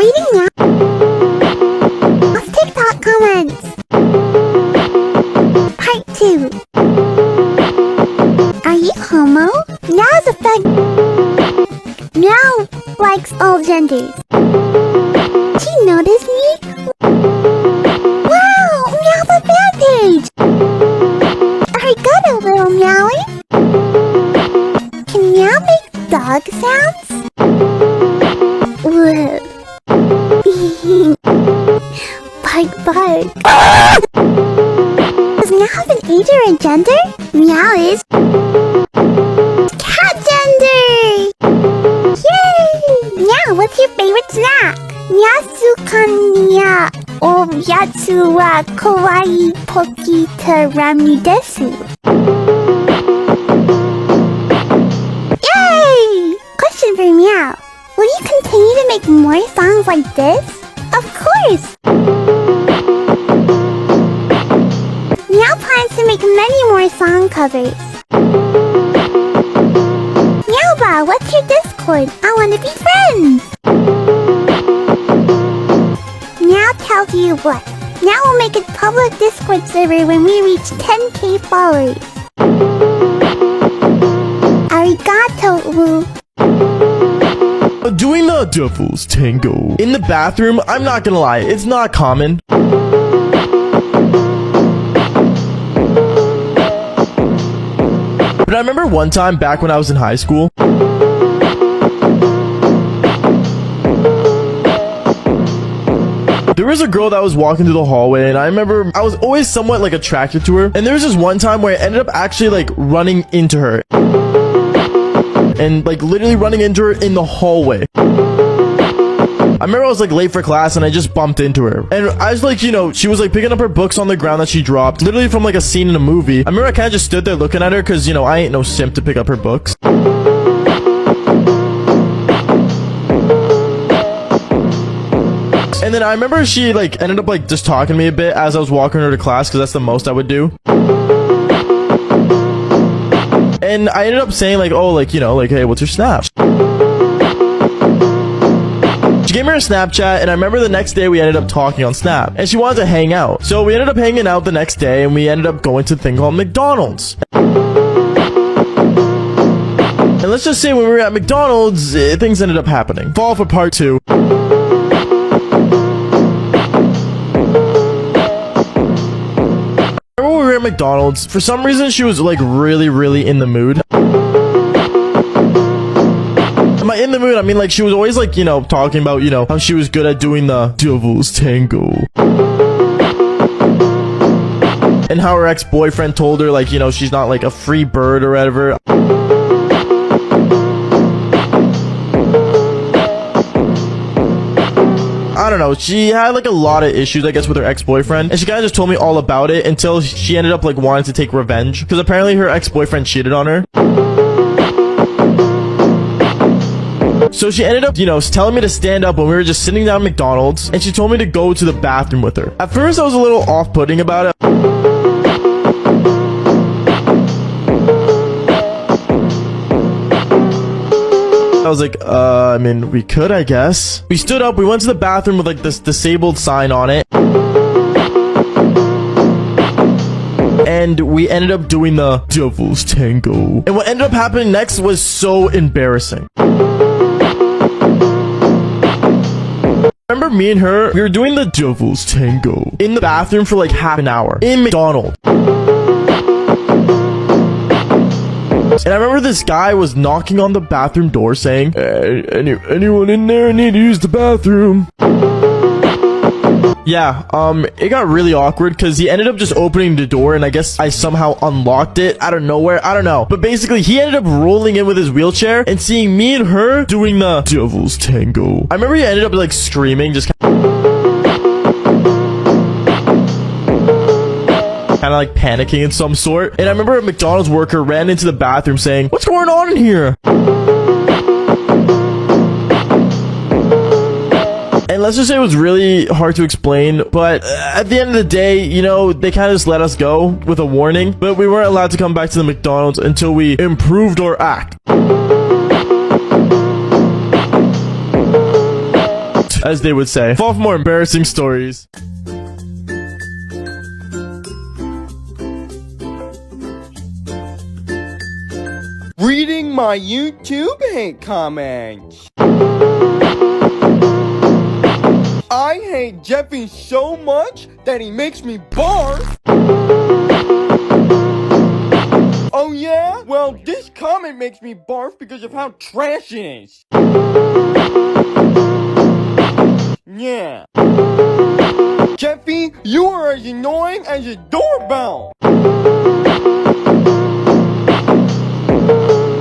Reading now. Of TikTok comments. Part 2. Are you homo? Meow's a fag. Meow likes all genders. Do you notice me? Wow, Meow's a fan page. Arigato, little Meowie. Can Meow make dog sounds? Whoa. Bark, bark. Does Meow have an age or a gender? Meow is cat gender! Yay! Meow, what's your favorite snack? Myasukanya o yatsu wa kawaii poki tarami desu. Yay! Question for Meow. Will you continue to make more songs like this? Of course! Meow plans to make many more song covers. Meowba, what's your Discord? I want to be friends! Meow tells you what. Meow will make a public Discord server when we reach 10k followers. Arigato, Wu. Doing the Devil's Tango in the bathroom, I'm not gonna lie, it's not common. But I remember one time back when I was in high school, there was a girl that was walking through the hallway, and I remember I was always somewhat like attracted to her. And there was this one time where I ended up actually like running into her. And like literally running into her in the hallway. I remember I was like late for class and I just bumped into her. And I was like, you know, she was like picking up her books on the ground that she dropped, literally from like a scene in a movie. I remember I kind of just stood there looking at her because, you know, I ain't no simp to pick up her books. And then I remember she like ended up like just talking to me a bit as I was walking her to class because that's the most I would do. And I ended up saying like, oh, like, you know, like, hey, what's your Snap? She gave me her Snapchat, and I remember the next day we ended up talking on Snap, and she wanted to hang out. So we ended up hanging out the next day, and we ended up going to a thing called McDonald's. And let's just say when we were at McDonald's, things ended up happening. Fall for part 2. When we were at McDonald's, for some reason she was like really in the mood. By in the mood, I mean like she was always like, you know, talking about, you know, how she was good at doing the Devil's Tango. And how her ex-boyfriend told her like, you know, she's not like a free bird or whatever. I don't know, she had like a lot of issues, I guess, with her ex-boyfriend, and she kind of just told me all about it until she ended up like wanting to take revenge, because apparently her ex-boyfriend cheated on her. So she ended up, you know, telling me to stand up when we were just sitting down at McDonald's, and she told me to go to the bathroom with her. At first I was a little off-putting about it. I was like, I mean, we could, I guess. We stood up, we went to the bathroom with like this disabled sign on it. And we ended up doing the Devil's Tango. And what ended up happening next was so embarrassing. Remember me and her, we were doing the Devil's Tango in the bathroom for like half an hour in McDonald's. And I remember this guy was knocking on the bathroom door saying, hey, anyone in there? I need to use the bathroom. Yeah, it got really awkward because he ended up just opening the door, and I guess I somehow unlocked it out of nowhere. I don't know. But basically, he ended up rolling in with his wheelchair and seeing me and her doing the Devil's Tango. I remember he ended up like screaming, just kind of like panicking in some sort. And I remember a McDonald's worker ran into the bathroom saying, what's going on in here? And let's just say it was really hard to explain, but at the end of the day, you know, they kind of just let us go with a warning, but we weren't allowed to come back to the McDonald's until we improved our act. as they would say. Fall for more embarrassing stories. Reading my YouTube hate comments. I hate Jeffy so much that he makes me barf. Oh yeah? Well, this comment makes me barf because of how trash it is. Yeah. Jeffy, you are as annoying as a doorbell.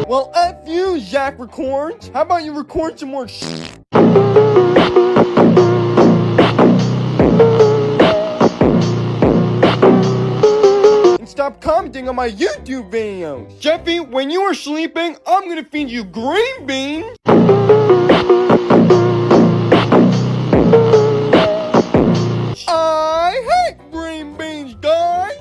Well, F you, Zach Records. How about you record some more shit? And stop commenting on my YouTube videos. Jeffy, when you are sleeping, I'm gonna feed you green beans. I hate green beans, guys.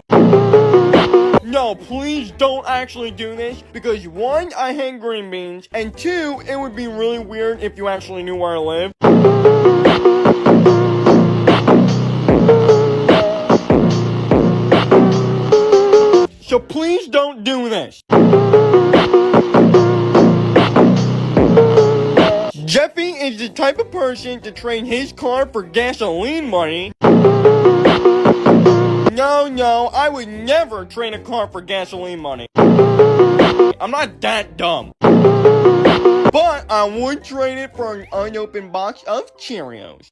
No, please don't actually do this, because 1, I hate green beans, and 2, it would be really weird if you actually knew where I live. So please don't do this. Jeffy is the type of person to trade his car for gasoline money. No, I would never trade a car for gasoline money. I'm not that dumb. But I would trade it for an unopened box of Cheerios.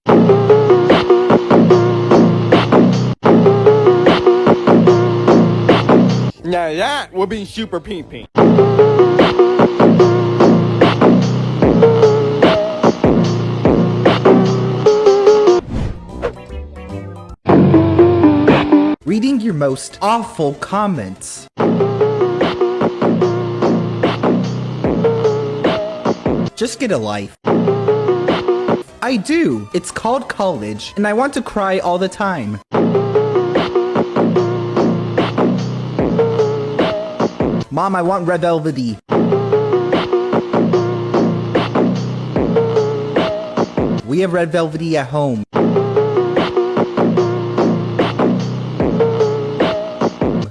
Now that would be super pee-pee. Reading your most awful comments. Just get a life. I do. It's called college, and I want to cry all the time. Mom, I want Red Velvety. We have Red Velvety at home.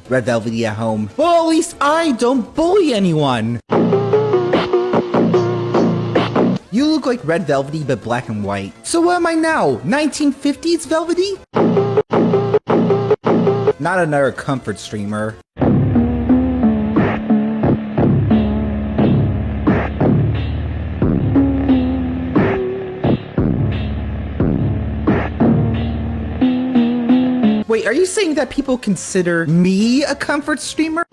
Red Velvety at home. Well, at least I don't bully anyone. You look like Red Velvety, but black and white. So what am I now? 1950s Velvety? Not another comfort streamer. Wait, are you saying that people consider me a comfort streamer?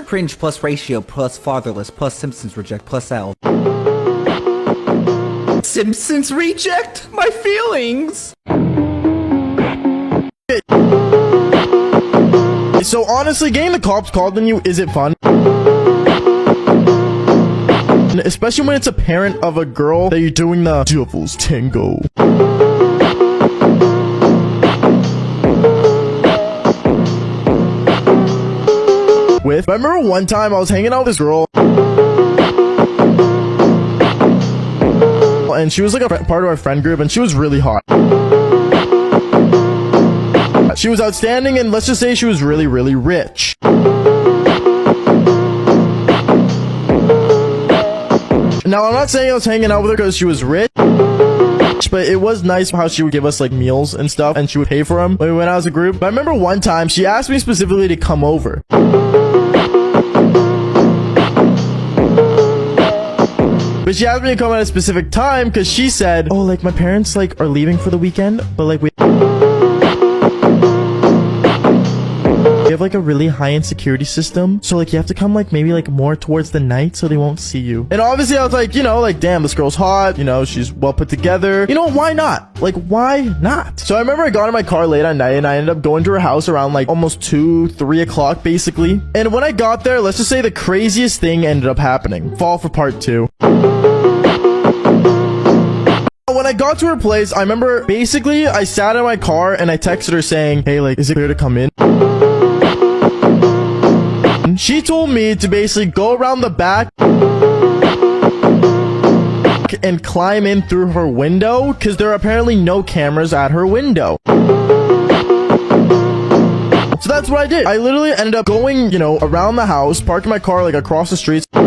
Cringe plus ratio plus fatherless plus Simpsons reject plus L. Simpsons reject? My feelings! So honestly, getting the cops called on you, is it fun? Especially when it's a parent of a girl that you're doing the devil's tango with. I remember one time I was hanging out with this girl, and she was like a part of our friend group, and she was really hot. She was outstanding, and let's just say she was really, really rich. Now, I'm not saying I was hanging out with her because she was rich, but it was nice how she would give us like meals and stuff, and she would pay for them when we went out as a group. But I remember one time she asked me specifically to come over. But she asked me to come at a specific time because she said, oh, like my parents like are leaving for the weekend, but like we have like a really high end security system, so like you have to come like maybe like more towards the night so they won't see you. And obviously I was like, you know, like damn, this girl's hot, you know, she's well put together, you know, why not? Like why not? So I remember I got in my car late at night and I ended up going to her house around like almost 2-3 o'clock basically. And when I got there, let's just say the craziest thing ended up happening. Fall for part 2. When I got to her place, I remember basically I sat in my car and I texted her saying, hey, like, is it clear to come in? She told me to basically go around the back and climb in through her window because there are apparently no cameras at her window. So that's what I did. I literally ended up going, around the house, parking my car like across the street, so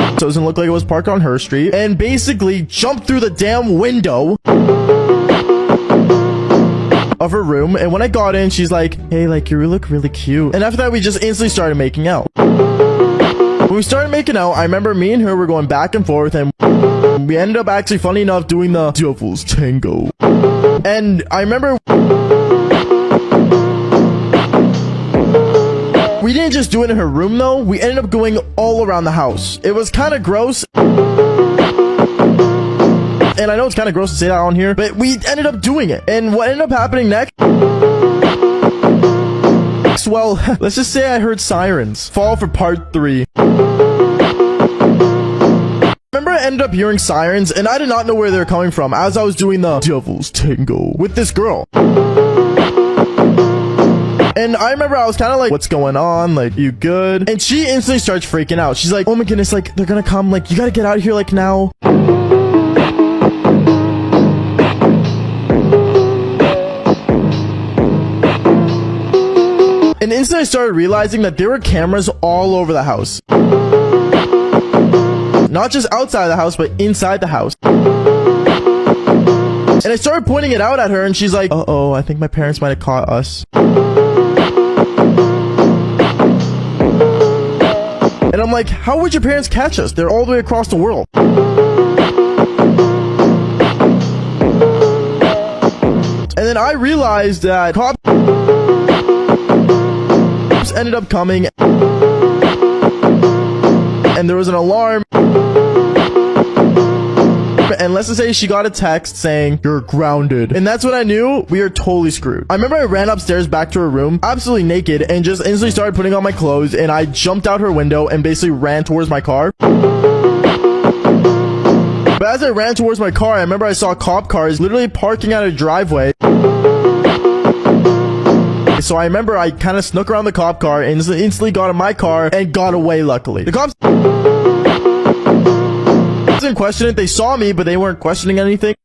it doesn't look like it was parked on her street, and basically jumped through the damn window of her room. And when I got in, she's like, hey, like, you look really cute. And after that, we just instantly started making out. When we started making out, I remember me and her were going back and forth, and we ended up actually, funny enough, doing the Devil's Tango. And I remember we didn't just do it in her room though, we ended up going all around the house. It was kind of gross. And I know it's kind of gross to say that on here, but we ended up doing it. And what ended up happening next? Well, let's just say I heard sirens. Fall for part 3. Remember, I ended up hearing sirens, and I did not know where they were coming from as I was doing the Devil's Tango with this girl. And I remember I was kind of like, what's going on? Like, you good? And she instantly starts freaking out. She's like, oh my goodness, like, they're gonna come. Like, you gotta get out of here, like, now. And instantly I started realizing that there were cameras all over the house. Not just outside the house, but inside the house. And I started pointing it out at her, and she's like, uh-oh, I think my parents might have caught us. And I'm like, how would your parents catch us? They're all the way across the world. And then I realized that cops ended up coming, and there was an alarm, and let's just say she got a text saying, you're grounded. And that's when I knew we are totally screwed. I remember I ran upstairs back to her room, absolutely naked, and just instantly started putting on my clothes, and I jumped out her window and basically ran towards my car. But as I ran towards my car, I remember I saw cop cars literally parking at a driveway. So I remember I kind of snuck around the cop car and instantly got in my car and got away, luckily. The cops didn't question it. They saw me, but they weren't questioning anything.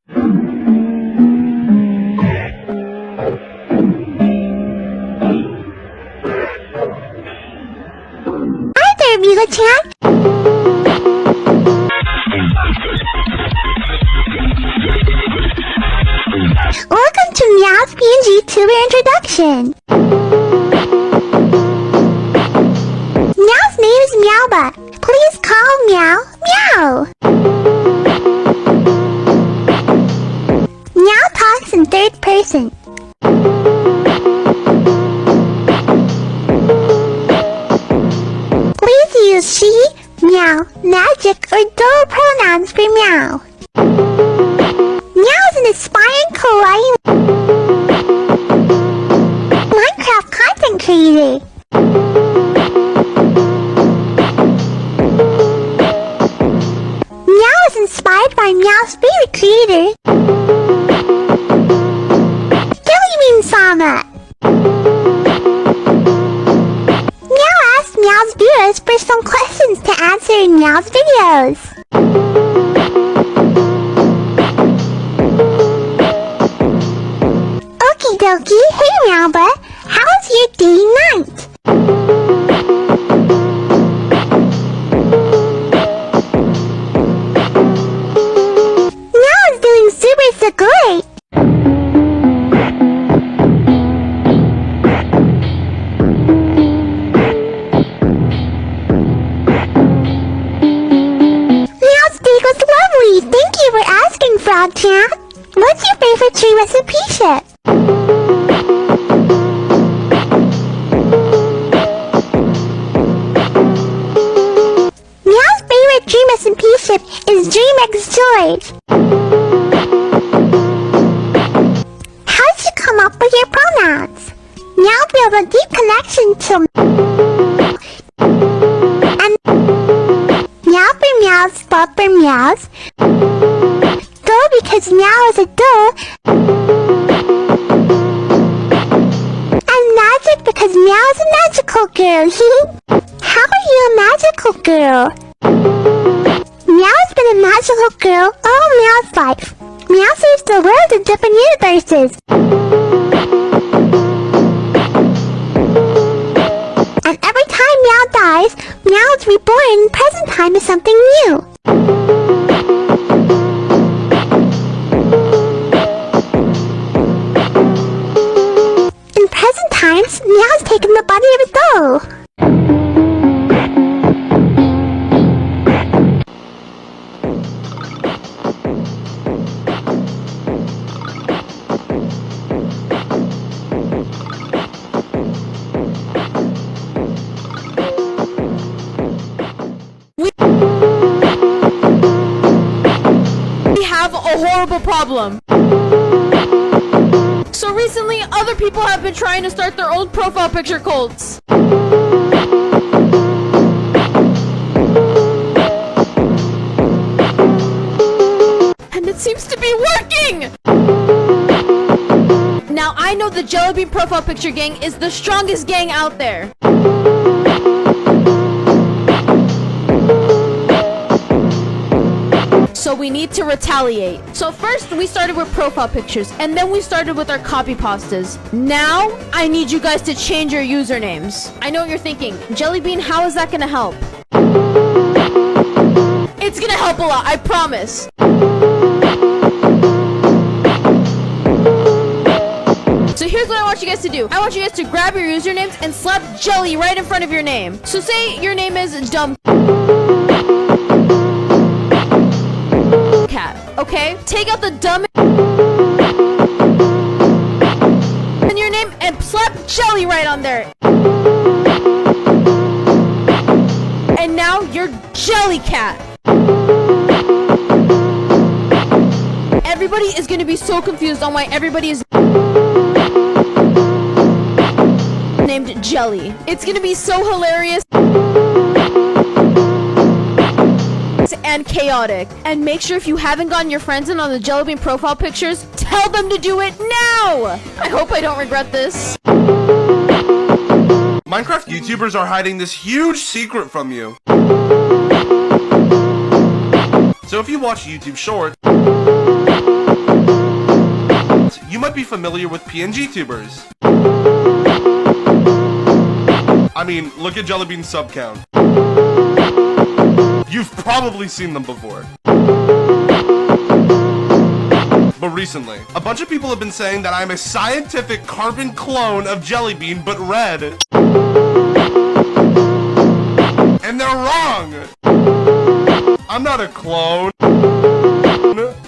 Hi there, Mila-chan. Welcome to Meow's PNG Tuber Introduction. Meow's name is Meowba. Please call Meow, Meow. Meow talks in third person. Please use she, meow, magic, or dual pronouns for meow. Meow is an aspiring kawaii Minecraft content creator. Meow is inspired by Meow's favorite creator, Jellybean-sama. Meow asked Meow's viewers for some questions to answer in Meow's videos. Okie dokie, hey Meowba, how's your day night? Meow is doing super great. Meow's day was lovely, thank you for asking, Frog-chan. What's your favorite tree recipe ship? Meow's favorite dream recipe ship is DreamX Toys. How did you come up with your pronouns? Meow built a deep connection to and meow for meows, spot for meows. Go because meow is a doe, and magic because Meow's a magical girl. How are you a magical girl? Meow's been a magical girl all Meow's life. Meow saves the world in different universes. And every time Meow dies, Meow is reborn in present time as something new. In present times, Meow's taken the body of a doll. We have a horrible problem. So recently, other people have been trying to start their own profile picture cults. And it seems to be working! Now, I know the Jellybean Profile Picture Gang is the strongest gang out there. So we need to retaliate. So first we started with profile pictures, and then we started with our copy pastas. Now, I need you guys to change your usernames. I know what you're thinking. Jellybean, how is that gonna help? It's gonna help a lot, I promise. So here's what I want you guys to do. I want you guys to grab your usernames and slap Jelly right in front of your name. So say your name is Dumb Cat, okay? Take out the dumb in your name and slap Jelly right on there. And now you're Jelly Cat. Everybody is gonna be so confused on why everybody is named Jelly. It's gonna be so hilarious and chaotic. And make sure if you haven't gotten your friends in on the Jellybean profile pictures, tell them to do it now! I hope I don't regret this. Minecraft YouTubers are hiding this huge secret from you. So if you watch YouTube Shorts, you might be familiar with PNG tubers. I mean, look at Jellybean's sub count. You've probably seen them before. But recently, a bunch of people have been saying that I'm a scientific carbon clone of Jellybean, but red. And they're wrong! I'm not a clone.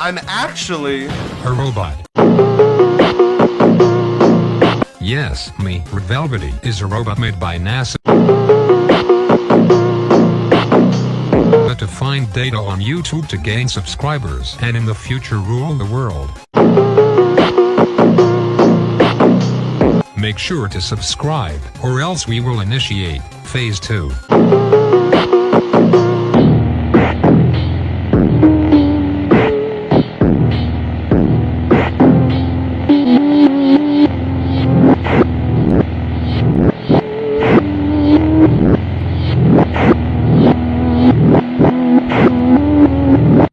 I'm actually a robot. Yes, me, Red Velvety, is a robot made by NASA to find data on YouTube to gain subscribers and in the future rule the world. Make sure to subscribe, or else we will initiate Phase 2.